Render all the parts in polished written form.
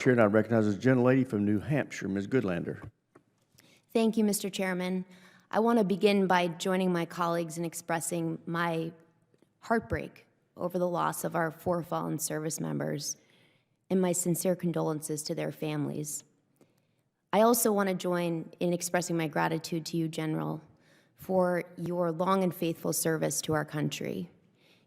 Chair now recognizes the gentlelady from New Hampshire, Ms. Goodlander. Thank you, Mr. Chairman. I want to begin by joining my colleagues in expressing my heartbreak over the loss of our 4 fallen service members and my sincere condolences to their families. I also want to join in expressing my gratitude to you, General, for your long and faithful service to our country.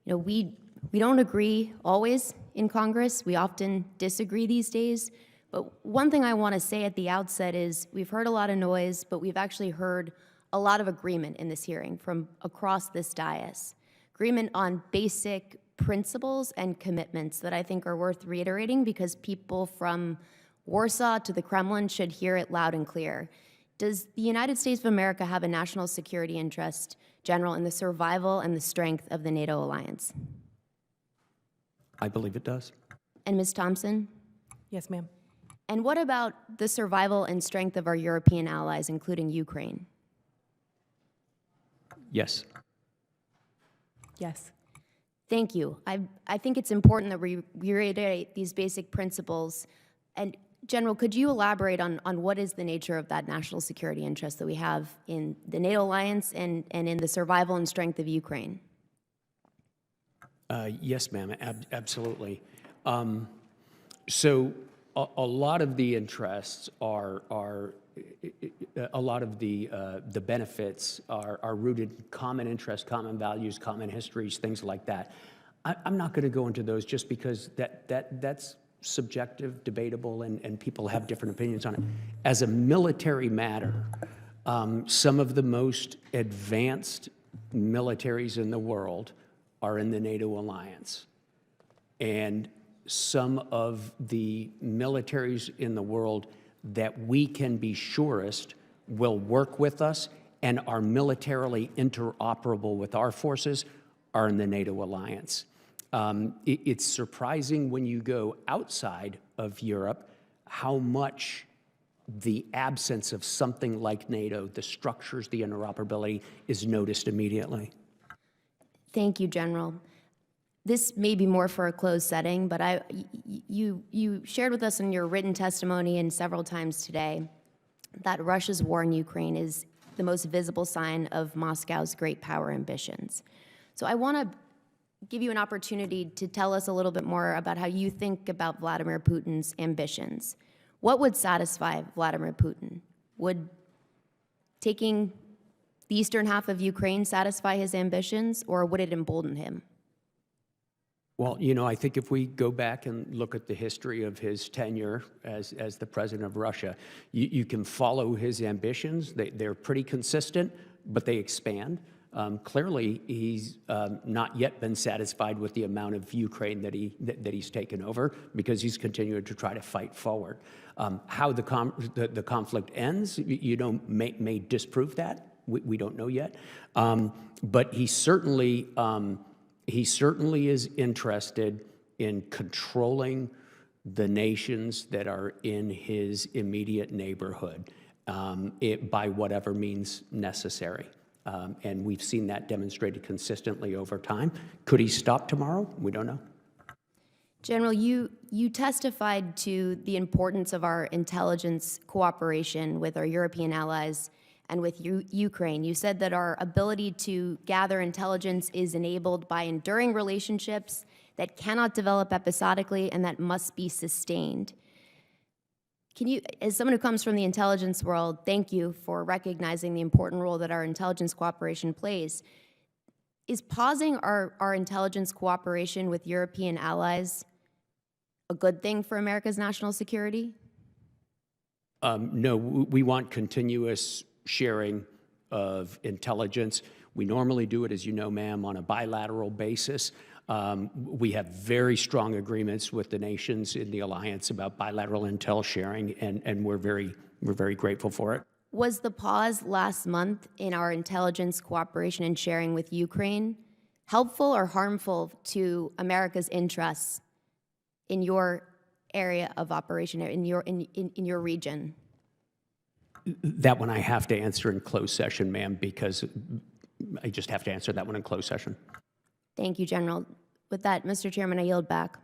You know, we don't agree always in Congress. We often disagree these days. But one thing I want to say at the outset is we've heard a lot of noise, but we've actually heard a lot of agreement in this hearing from across this dais. Agreement on basic principles and commitments that I think are worth reiterating because people from Warsaw to the Kremlin should hear it loud and clear. Does the United States of America have a national security interest, General, in the survival and the strength of the NATO alliance? I believe it does. And Ms. Thompson? Yes, ma'am. And what about the survival and strength of our European allies, including Ukraine? Yes. Yes. Thank you. I think it's important that we reiterate these basic principles. And General, could you elaborate on what is the nature of that national security interest that we have in the NATO alliance and in the survival and strength of Ukraine? Yes, ma'am, absolutely. So a lot of the interests are a lot of the benefits are rooted in common interests, common values, common histories, things like that. I'm not going to go into those just because that's subjective, debatable, and people have different opinions on it. As a military matter, some of the most advanced militaries in the world are in the NATO alliance. And some of the militaries in the world that we can be surest will work with us and are militarily interoperable with our forces are in the NATO alliance. It's surprising when you go outside of Europe how much the absence of something like NATO, the structures, the interoperability, is noticed immediately. Thank you, General. This may be more for a closed setting, but you shared with us in your written testimony and several times today that Russia's war in Ukraine is the most visible sign of Moscow's great power ambitions. So I want to give you an opportunity to tell us a little bit more about how you think about Vladimir Putin's ambitions. What would satisfy Vladimir Putin? Would taking the eastern half of Ukraine satisfy his ambitions, or would it embolden him? Well, you know, I think if we go back and look at the history of his tenure as the president of Russia, you can follow his ambitions. They're pretty consistent, but they expand. Clearly, he's not yet been satisfied with the amount of Ukraine that he's taken over because he's continued to try to fight forward. How the conflict ends, you know, may disprove that. We don't know yet, but he certainly is interested in controlling the nations that are in his immediate neighborhood by whatever means necessary. And we've seen that demonstrated consistently over time. Could he stop tomorrow? We don't know. General, you testified to the importance of our intelligence cooperation with our European allies and with Ukraine. You said that our ability to gather intelligence is enabled by enduring relationships that cannot develop episodically and that must be sustained. Can you, as someone who comes from the intelligence world, thank you for recognizing the important role that our intelligence cooperation plays. Is pausing our intelligence cooperation with European allies a good thing for America's national security? No, we want continuous sharing of intelligence. We normally do it, as you know, ma'am, on a bilateral basis. We have very strong agreements with the nations in the alliance about bilateral intel sharing, and we're very grateful for it. Was the pause last month in our intelligence cooperation and sharing with Ukraine helpful or harmful to America's interests in your area of operation, in your region? That one I have to answer in closed session, ma'am, because I just have to answer that one in closed session. Thank you, General. With that, Mr. Chairman, I yield back.